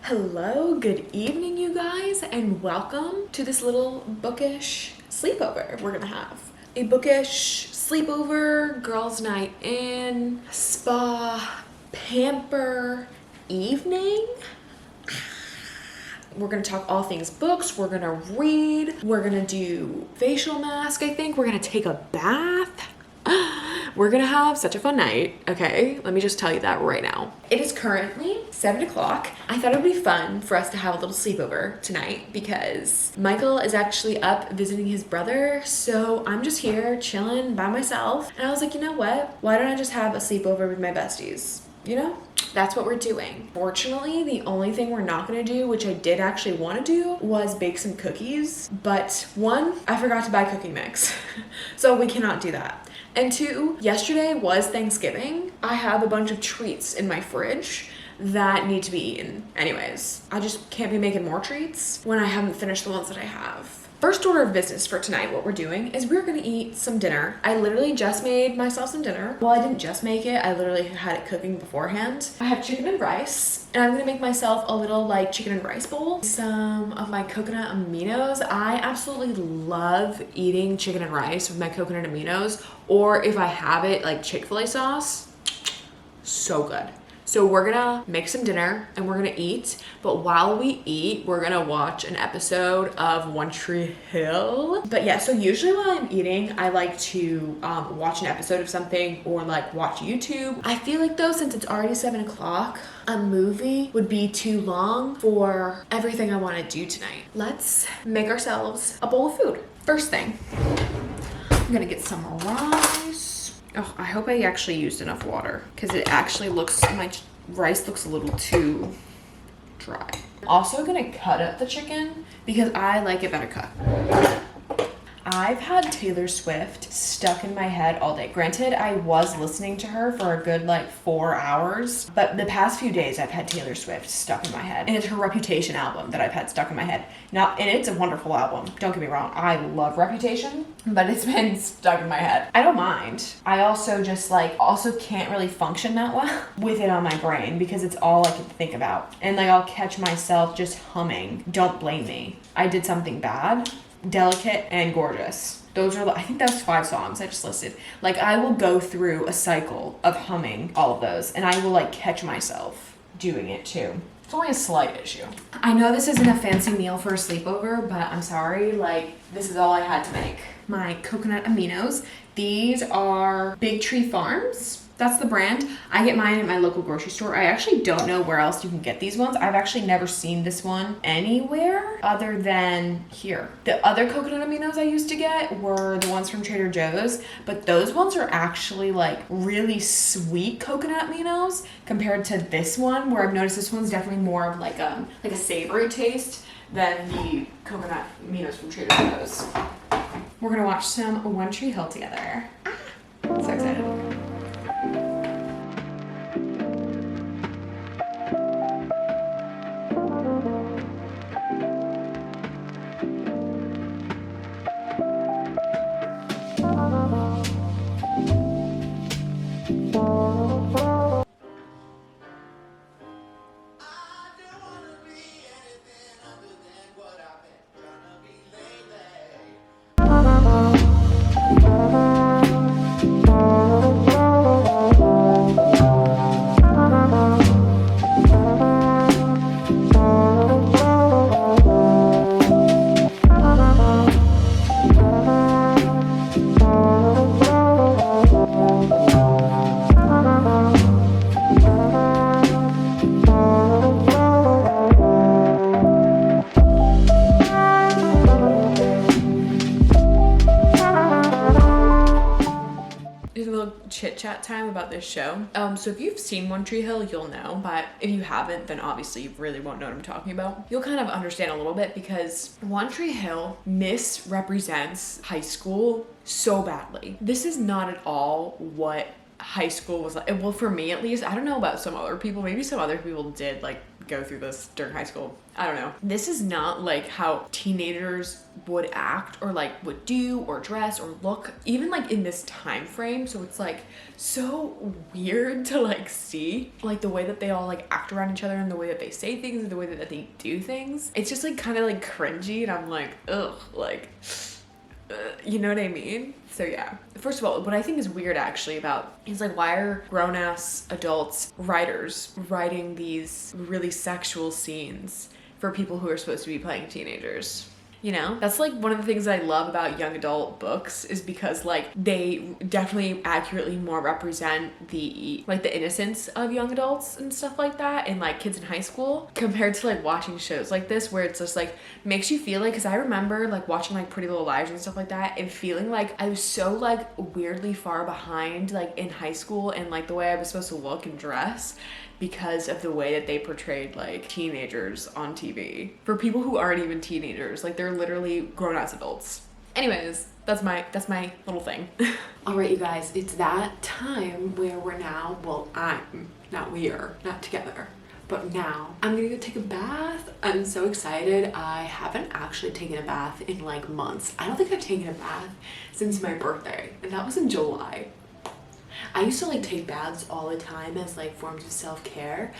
Hello, good evening, you guys, and welcome to this little bookish sleepover we're gonna have. A bookish sleepover, girls' night in, spa, pamper evening. We're gonna talk all things books, we're gonna read, we're gonna do facial mask, I think. We're gonna take a bath. We're gonna have such a fun night, okay? Let me just tell you that right now. It is currently 7 o'clock. I thought it would be fun for us to have a little sleepover tonight because Michael is actually up visiting his brother, so I'm just here chilling by myself. And I was like, you know what? Why don't I just have a sleepover with my besties? You know? That's what we're doing. Fortunately, the only thing we're not gonna do, which I did actually wanna do, was bake some cookies. But one, I forgot to buy cookie mix. So we cannot do that. And two, yesterday was Thanksgiving. I have a bunch of treats in my fridge that need to be eaten. Anyways, I just can't be making more treats when I haven't finished the ones that I have. First order of business for tonight, what we're doing is we're gonna eat some dinner. I literally just made myself some dinner. Well, I didn't just make it, I literally had it cooking beforehand. I have chicken and rice, and I'm gonna make myself a little like chicken and rice bowl. Some of my coconut aminos. I absolutely love eating chicken and rice with my coconut aminos, or if I have it like Chick-fil-A sauce, so good. So we're gonna make some dinner and we're gonna eat, but while we eat, we're gonna watch an episode of One Tree Hill. But yeah, so usually while I'm eating, I like to watch an episode of something or like watch YouTube. I feel like though, since it's already 7 o'clock, a movie would be too long for everything I wanna do tonight. Let's make ourselves a bowl of food. First thing, I'm gonna get some rice. Oh, I hope I actually used enough water because it actually looks, my rice looks a little too dry. Also gonna cut up the chicken because I like it better cut. I've had Taylor Swift stuck in my head all day. Granted, I was listening to her for a good like 4 hours, but the past few days I've had Taylor Swift stuck in my head. And it's her Reputation album that I've had stuck in my head. Now, and it's a wonderful album, don't get me wrong. I love Reputation, but it's been stuck in my head. I don't mind. I also just like, also can't really function that well with it on my brain because it's all I can think about. And like I'll catch myself just humming. Don't blame me. I did something bad. Delicate and Gorgeous. Those are, I think that's 5 songs I just listed. Like I will go through a cycle of humming all of those and I will like catch myself doing it too. It's only a slight issue. I know this isn't a fancy meal for a sleepover, but I'm sorry, like this is all I had to make. My coconut aminos. These are Big Tree Farms. That's the brand. I get mine at my local grocery store. I actually don't know where else you can get these ones. I've actually never seen this one anywhere other than here. The other coconut aminos I used to get were the ones from Trader Joe's, but those ones are actually like really sweet coconut aminos compared to this one, where I've noticed this one's definitely more of like a savory taste than the coconut aminos from Trader Joe's. We're gonna watch some One Tree Hill together. So excited. Chit chat time about this show. So if you've seen One Tree Hill, you'll know, but if you haven't, then obviously you really won't know what I'm talking about. You'll kind of understand a little bit because One Tree Hill misrepresents high school so badly. This is not at all what high school was like, well, for me at least, I don't know about some other people, maybe some other people did like go through this during high school. I don't know. This is not like how teenagers would act or like would do or dress or look, even like in this time frame. So it's like so weird to like see like the way that they all like act around each other and the way that they say things and the way that they do things. It's just like kind of like cringy, and I'm like, ugh, like, you know what I mean? So yeah, first of all, what I think is weird actually about is like, why are grown-ass adults writers writing these really sexual scenes for people who are supposed to be playing teenagers? You know, that's like one of the things that I love about young adult books, is because like they definitely accurately more represent the like the innocence of young adults and stuff like that, and like kids in high school, compared to like watching shows like this where it's just like makes you feel like, because I remember like watching like Pretty Little Liars and stuff like that and feeling like I was so like weirdly far behind like in high school and like the way I was supposed to look and dress, because of the way that they portrayed like teenagers on TV. For people who aren't even teenagers, like they're literally grown-ass adults. Anyways, that's my little thing. All right, you guys, it's that time where we're now, well, we are not together, but now I'm gonna go take a bath. I'm so excited. I haven't actually taken a bath in like months. I don't think I've taken a bath since my birthday, and that was in July. I used to like take baths all the time as like forms of self-care,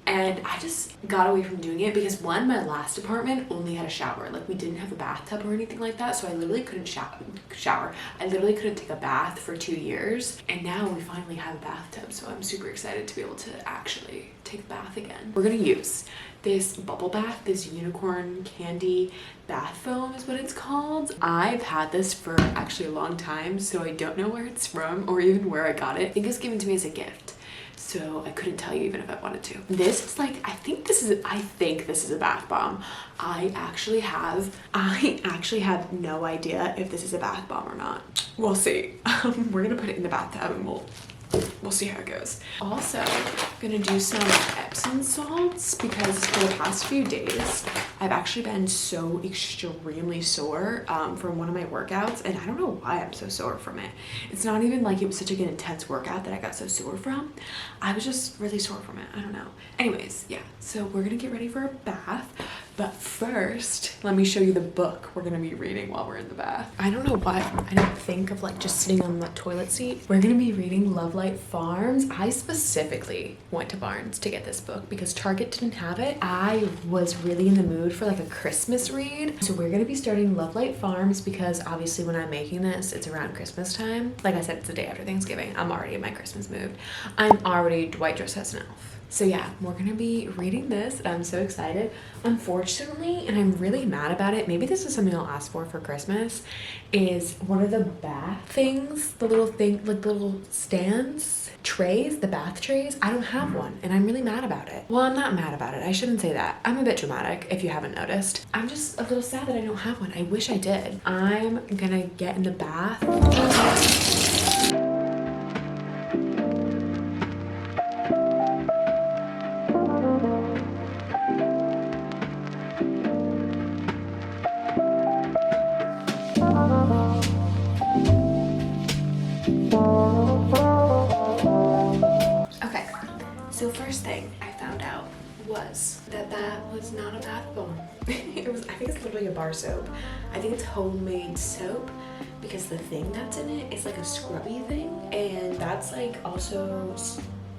and I just got away from doing it because one, my last apartment only had a shower. Like we didn't have a bathtub or anything like that, so I literally couldn't shower. I literally couldn't take a bath for 2 years, and now we finally have a bathtub, so I'm super excited to be able to actually take a bath again. We're gonna use this bubble bath, this unicorn candy bath foam is what it's called. I've had this for actually a long time, so I don't know where it's from or even where I got it. I think it was given to me as a gift, so I couldn't tell you even if I wanted to. This is like, I think this is a bath bomb. I actually have no idea if this is a bath bomb or not. We'll see. We're gonna put it in the bathtub and we'll see how it goes. Also, I'm gonna do some Epsom salts because for the past few days, I've actually been so extremely sore from one of my workouts, and I don't know why I'm so sore from it. It's not even like it was such an intense workout that I got so sore from. I was just really sore from it. I don't know. Anyways, yeah, so we're gonna get ready for a bath. But first, let me show you the book we're gonna be reading while we're in the bath. I don't know why I didn't think of like just sitting on the toilet seat. We're gonna be reading Love Light Farms. I specifically went to Barnes to get this book because Target didn't have it. I was really in the mood for like a Christmas read. So we're gonna be starting Love Light Farms because obviously when I'm making this, it's around Christmas time. Like I said, it's the day after Thanksgiving. I'm already in my Christmas mood. I'm already Dwight dressed as an elf. So yeah, we're gonna be reading this, and I'm so excited. Unfortunately, and I'm really mad about it, maybe this is something I'll ask for Christmas, is one of the bath things, the little thing, like the little stands, trays, the bath trays. I don't have one, and I'm really mad about it. Well, I'm not mad about it. I shouldn't say that. I'm a bit dramatic, if you haven't noticed. I'm just a little sad that I don't have one. I wish I did. I'm gonna get in the bath. So first thing I found out was that was not a bath bomb. I think it's literally a bar soap. I think it's homemade soap because the thing that's in it is like a scrubby thing, and that's like also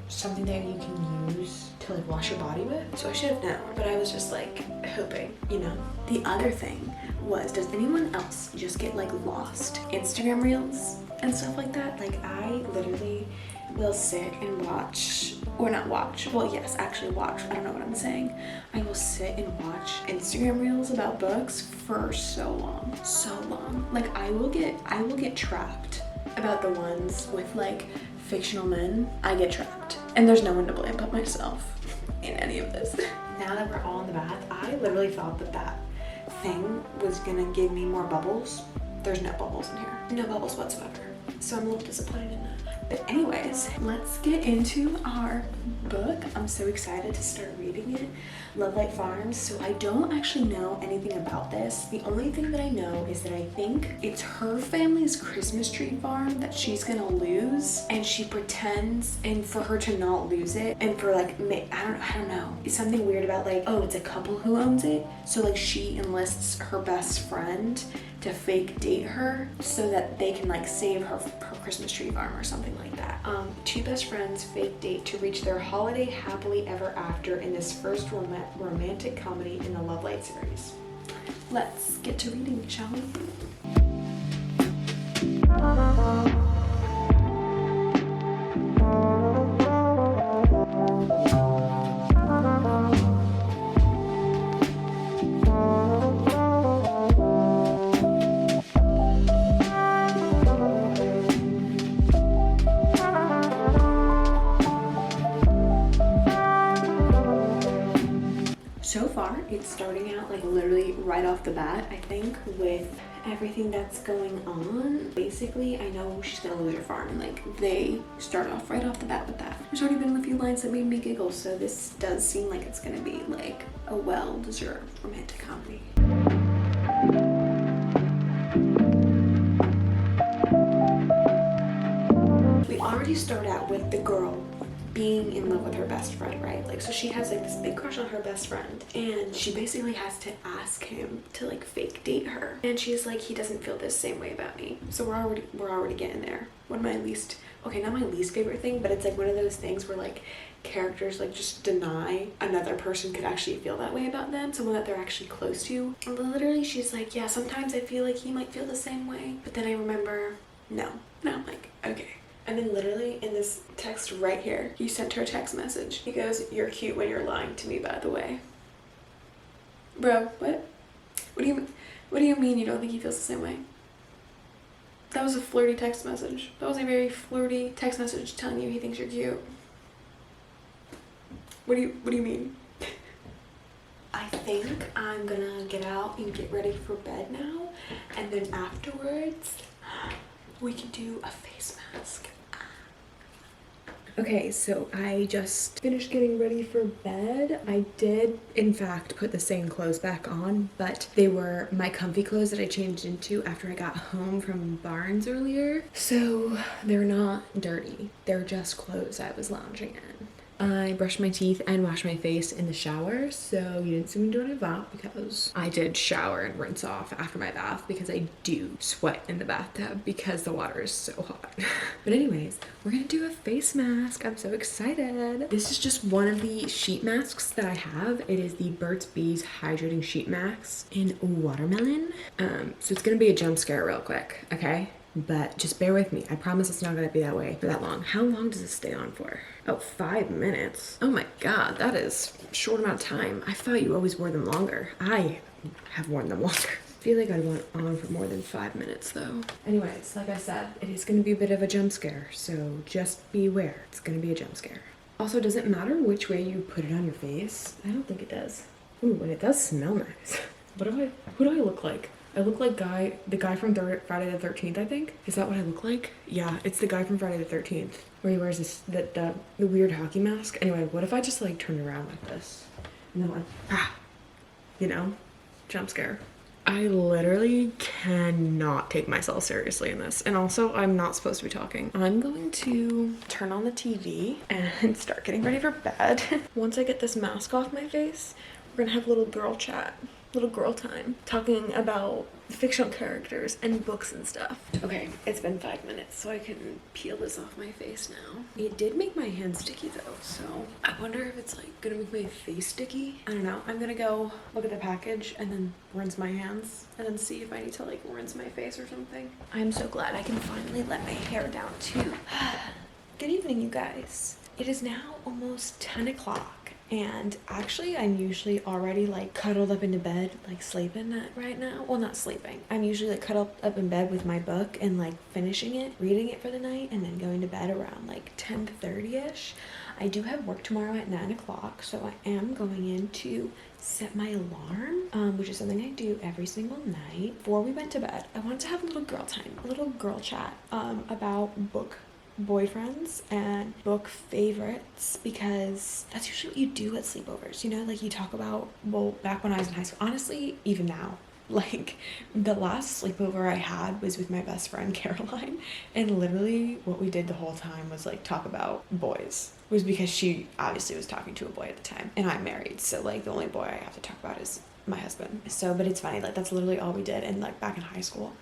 something that you can use to like wash your body with. So I should have known, but I was just like hoping, you know. The other thing was, does anyone else just get like lost Instagram reels and stuff like that? Like I literally will sit and watch, or not watch, well yes, actually watch, I don't know what I'm saying. I will sit and watch Instagram reels about books for so long. Like I will get trapped about the ones with like fictional men. I get trapped, and there's no one to blame but myself in any of this. Now that we're all in the bath, I literally thought that thing was gonna give me more bubbles. There's no bubbles in here, no bubbles whatsoever. So I'm a little disappointed in that. But anyways, let's get into our book. I'm so excited to start reading it. Love Light Farms. So I don't actually know anything about this. The only thing that I know is that I think it's her family's Christmas tree farm that she's gonna lose, and she pretends, and for her to not lose it, and for like, I don't know. It's something weird about like, oh, it's a couple who owns it. So like she enlists her best friend to fake date her so that they can like save her Christmas tree farm or something like that. Two best friends fake date to reach their holiday happily ever after in this first romantic comedy in the Love Light series. Let's get to reading, shall we? So far, it's starting out like literally right off the bat, I think, with everything that's going on. Basically, I know she's gonna lose her farm. Like, they start off right off the bat with that. There's already been a few lines that made me giggle, so this does seem like it's gonna be like a well-deserved romantic comedy. We already start out with the girl being in love with her best friend, right? Like, so she has like this big crush on her best friend, and she basically has to ask him to like fake date her, and she's like, he doesn't feel the same way about me. So we're already getting there. One of my least, okay, not my least favorite thing, but it's like one of those things where like characters like just deny another person could actually feel that way about them, someone that they're actually close to. And literally she's like, yeah, sometimes I feel like he might feel the same way, but then I remember no, and I'm like, okay. And then literally in this text right here, he sent her a text message. He goes, you're cute when you're lying to me, by the way. Bro, what? What do you mean you don't think he feels the same way? That was a flirty text message. That was a very flirty text message telling you he thinks you're cute. What do you mean? I think I'm gonna get out and get ready for bed now, and then afterwards we can do a face mask. Okay, so I just finished getting ready for bed. I did, in fact, put the same clothes back on, but they were my comfy clothes that I changed into after I got home from Barnes earlier. So they're not dirty. They're just clothes I was lounging in. I brushed my teeth and washed my face in the shower, so you didn't see me doing a bath because I did shower and rinse off after my bath because I do sweat in the bathtub because the water is so hot. But anyways, we're gonna do a face mask. I'm so excited. This is just one of the sheet masks that I have. It is the Burt's Bees Hydrating Sheet Mask in watermelon. So it's gonna be a jump scare real quick, okay? But just bear with me. I promise it's not gonna be that way for that long. How long does this stay on for? Oh, 5 minutes. Oh my God, that is a short amount of time. I thought you always wore them longer. I have worn them longer. I feel like I went on for more than 5 minutes though. Anyways, like I said, it is gonna be a bit of a jump scare, so just beware. It's gonna be a jump scare. Also, does it matter which way you put it on your face? I don't think it does. Ooh, and it does smell nice. Who do I look like? I look like the guy from Friday the 13th, I think. Is that what I look like? Yeah, it's the guy from Friday the 13th where he wears this the weird hockey mask. Anyway, what if I just like turn around like this and then you know, jump scare. I literally cannot take myself seriously in this. And also, I'm not supposed to be talking. I'm going to turn on the TV and start getting ready for bed. Once I get this mask off my face, we're gonna have a little girl chat. Little girl time, talking about fictional characters and books and stuff. Okay, it's been 5 minutes, so I can peel this off my face now. It did make my hands sticky though, so I wonder if it's like gonna make my face sticky. I don't know. I'm gonna go look at the package and then rinse my hands and then see if I need to like rinse my face or something. I'm so glad I can finally let my hair down too. Good evening, you guys. It is now almost 10 o'clock. And actually, I'm usually already like cuddled up into bed, like sleeping right now. Well, not sleeping. I'm usually like cuddled up in bed with my book and like finishing it, reading it for the night, and then going to bed around like 10:30ish. I do have work tomorrow at 9 o'clock, so I am going in to set my alarm, which is something I do every single night. Before we went to bed, I wanted to have a little girl time, a little girl chat about book boyfriends and book favorites, because that's usually what you do at sleepovers, you know, like you talk about, well, back when I was in high school, honestly, even now, like the last sleepover I had was with my best friend Caroline, and literally what we did the whole time was like talk about boys. It was because she obviously was talking to a boy at the time, and I'm married, so like the only boy I have to talk about is my husband. So, but it's funny, like that's literally all we did. And like back in high school,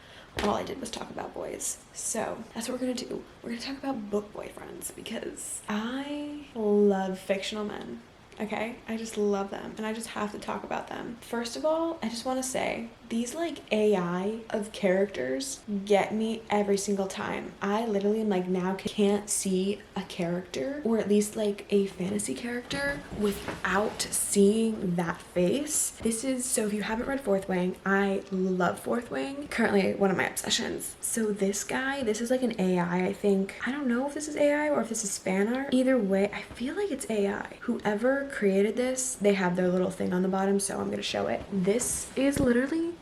all I did was talk about boys. So that's what we're gonna do. We're gonna talk about book boyfriends, because I love fictional men. Okay, I just love them, and I just have to talk about them. First of all, I just want to say these like AI of characters get me every single time. I literally am like now can't see a character, or at least like a fantasy character, without seeing that face. This is, so if you haven't read Fourth Wing, I love Fourth Wing, currently one of my obsessions. So this guy, this is like an AI, I think. I don't know if this is AI or if this is fan art. Either way, I feel like it's AI. Whoever created this, they have their little thing on the bottom, so I'm gonna show it. This is literally,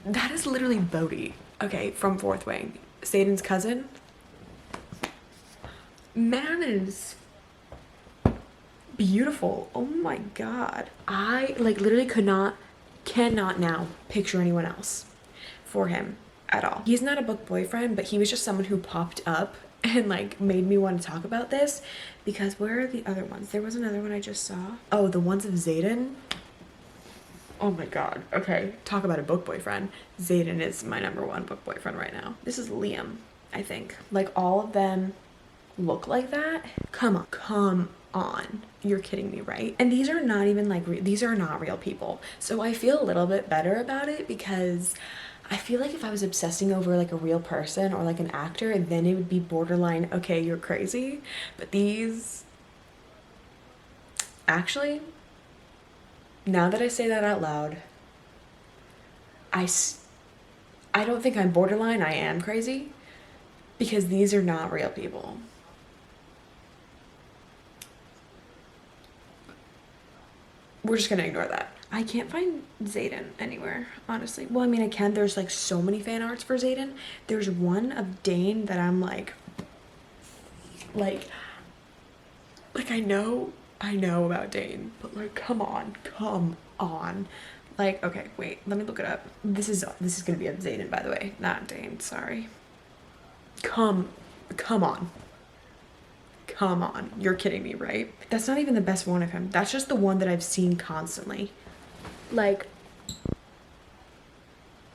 that is literally Bodhi, okay, from Fourth Wing, Satan's cousin. Man is beautiful. Oh my god. I like literally cannot now picture anyone else for him at all. He's not a book boyfriend, but he was just someone who popped up and like made me want to talk about this, because where are the other ones? There was another one I just saw. Oh, the ones of Zayden. Oh my god. Okay, talk about a book boyfriend. Zayden is my number one book boyfriend right now. This is Liam, I think. Like all of them look like that. Come on. You're kidding me, right? And these are not even like these are not real people. So I feel a little bit better about it, because I feel like if I was obsessing over like a real person or like an actor, then it would be borderline, okay, you're crazy. But these, actually, now that I say that out loud, I don't think I'm borderline, I am crazy, because these are not real people. We're just gonna ignore that. I can't find Zayden anywhere, honestly. Well, I mean, I can. There's like so many fan arts for Zayden. There's one of Dane that I'm like I know about Dane, but like, come on. Like, okay, wait, let me look it up. This is gonna be of Zayden, by the way, not Dane. Sorry. Come on. You're kidding me, right? That's not even the best one of him. That's just the one that I've seen constantly. Like,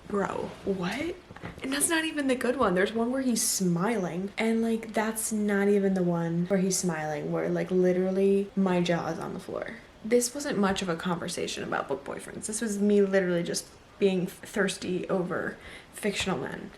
bro, what? And that's not even the good one. There's one where he's smiling, and like that's not even the one where he's smiling, where like literally my jaw is on the floor. This wasn't much of a conversation about book boyfriends. This was me literally just being thirsty over fictional men.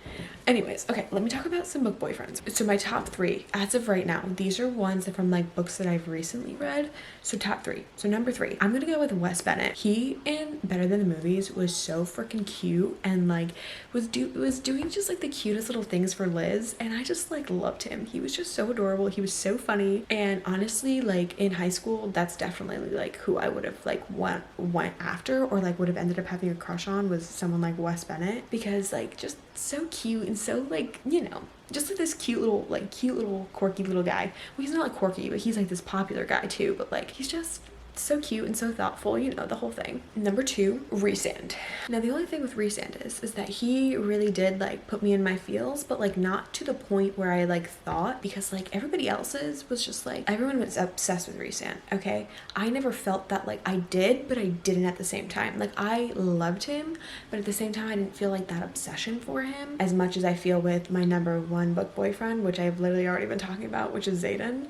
Anyways, okay, let me talk about some book boyfriends. So my top 3 as of right now, these are ones that from like books that I've recently read. So top 3. So number 3, I'm gonna go with Wes Bennett. He in Better Than the Movies was so freaking cute, and like was doing just like the cutest little things for Liz, and I just like loved him. He was just so adorable. He was so funny, and honestly, like in high school, that's definitely like who I would have like went after, or like would have ended up having a crush on, was someone like Wes Bennett, because like just so cute and so like, you know, just like this cute little quirky little guy. Well, he's not like quirky, but he's like this popular guy too, but like he's just so cute and so thoughtful, you know, the whole thing. Number 2, Rhysand. Now the only thing with Rhysand is that he really did like put me in my feels, but like not to the point where I like thought, because like everybody else's was just like, everyone was obsessed with Rhysand, okay? I never felt that. Like I did, but I didn't at the same time. Like I loved him, but at the same time I didn't feel like that obsession for him as much as I feel with my number 1 book boyfriend, which I've literally already been talking about, which is Zayden.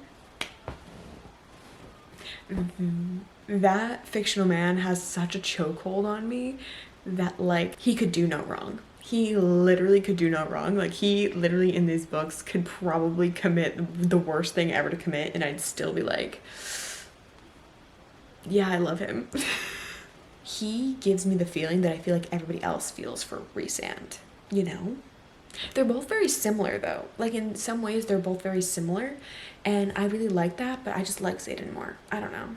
That fictional man has such a chokehold on me that like he could do no wrong. He literally could do no wrong. Like he literally in these books could probably commit the worst thing ever to commit, and I'd still be like, yeah, I love him. He gives me the feeling that I feel like everybody else feels for Rhysand, you know? They're both very similar though. Like in some ways they're both very similar, and I really like that, but I just like Zayden more. I don't know.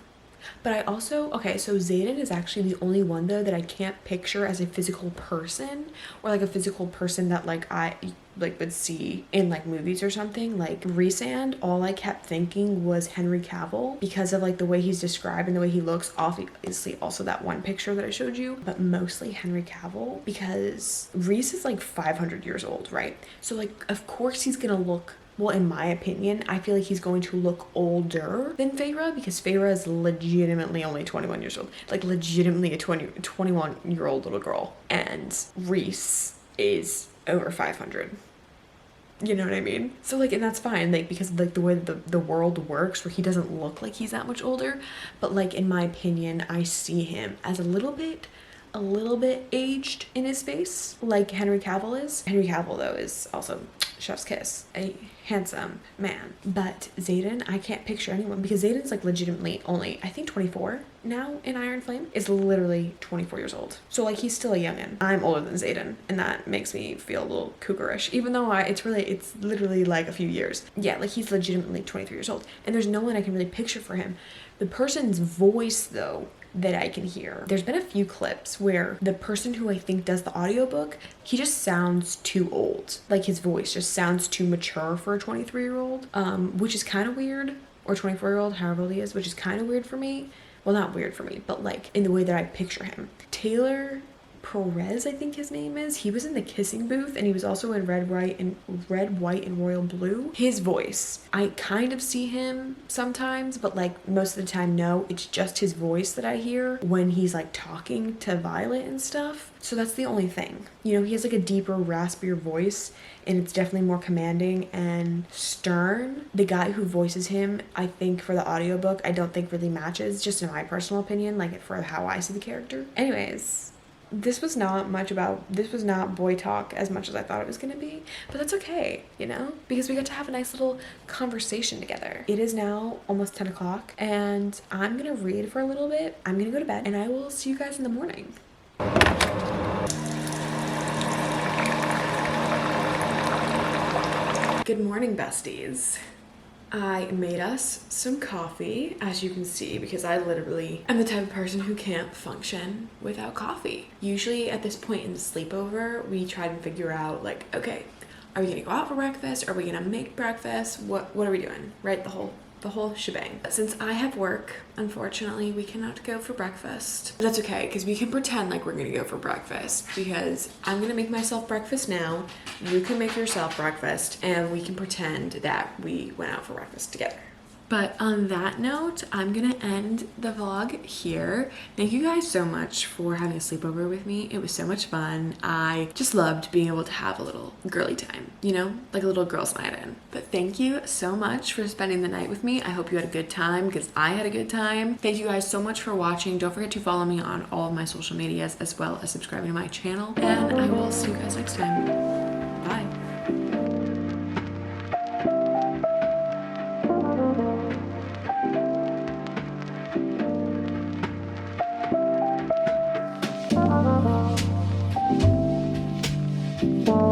But I also, okay, so Zayden is actually the only one though that I can't picture as a physical person, or like a physical person that like I like would see in like movies or something. Like Rhysand, all I kept thinking was Henry Cavill because of like the way he's described and the way he looks. Obviously also that one picture that I showed you, but mostly Henry Cavill because Rhys is like 500 years old, right? So like of course he's gonna look, well, in my opinion, I feel like he's going to look older than Feyre because Feyre is legitimately only 21 years old. Like, legitimately a 21-year-old little girl. And Rhys is over 500. You know what I mean? So, like, and that's fine, like, because, like, the way the world works, where he doesn't look like he's that much older. But, like, in my opinion, I see him as a little bit aged in his face, like Henry Cavill is. Henry Cavill, though, is also chef's kiss, a handsome man. But Zayden, I can't picture anyone because Zayden's like legitimately only, I think 24 now in Iron Flame, is literally 24 years old. So like he's still a youngin'. I'm older than Zayden, and that makes me feel a little cougarish, even though it's literally like a few years. Yeah, like he's legitimately 23 years old, and there's no one I can really picture for him. The person's voice, though, that I can hear. There's been a few clips where the person who I think does the audiobook, he just sounds too old. Like his voice just sounds too mature for a 23-year-old, which is kind of weird, or 24-year-old, however old he is, which is kind of weird for me. Well, not weird for me, but like in the way that I picture him. Taylor Perez, I think his name is. He was in the Kissing Booth, and he was also in Red, White, and Royal Blue. His voice, I kind of see him sometimes, but like most of the time, no. It's just his voice that I hear when he's like talking to Violet and stuff. So that's the only thing. You know, he has like a deeper, raspier voice, and it's definitely more commanding and stern. The guy who voices him, I think for the audiobook, I don't think really matches, just in my personal opinion, like for how I see the character. Anyways, this was not boy talk as much as I thought it was going to be, but that's okay, you know, because we got to have a nice little conversation together. It is now almost 10 o'clock, and I'm going to read for a little bit. I'm going to go to bed, and I will see you guys in the morning. Good morning, besties. I made us some coffee, as you can see, because I literally am the type of person who can't function without coffee. Usually at this point in the sleepover, we try to figure out like, okay, are we gonna go out for breakfast? Are we gonna make breakfast? What are we doing? Right? The whole shebang. Since I have work, unfortunately, we cannot go for breakfast. But that's okay, because we can pretend like we're gonna go for breakfast, because I'm gonna make myself breakfast now, you can make yourself breakfast, and we can pretend that we went out for breakfast together. But on that note, I'm gonna end the vlog here. Thank you guys so much for having a sleepover with me. It was so much fun. I just loved being able to have a little girly time, you know, like a little girls' night in. But thank you so much for spending the night with me. I hope you had a good time, because I had a good time. Thank you guys so much for watching. Don't forget to follow me on all of my social medias, as well as subscribing to my channel. And I will see you guys next time. Bye. Bye.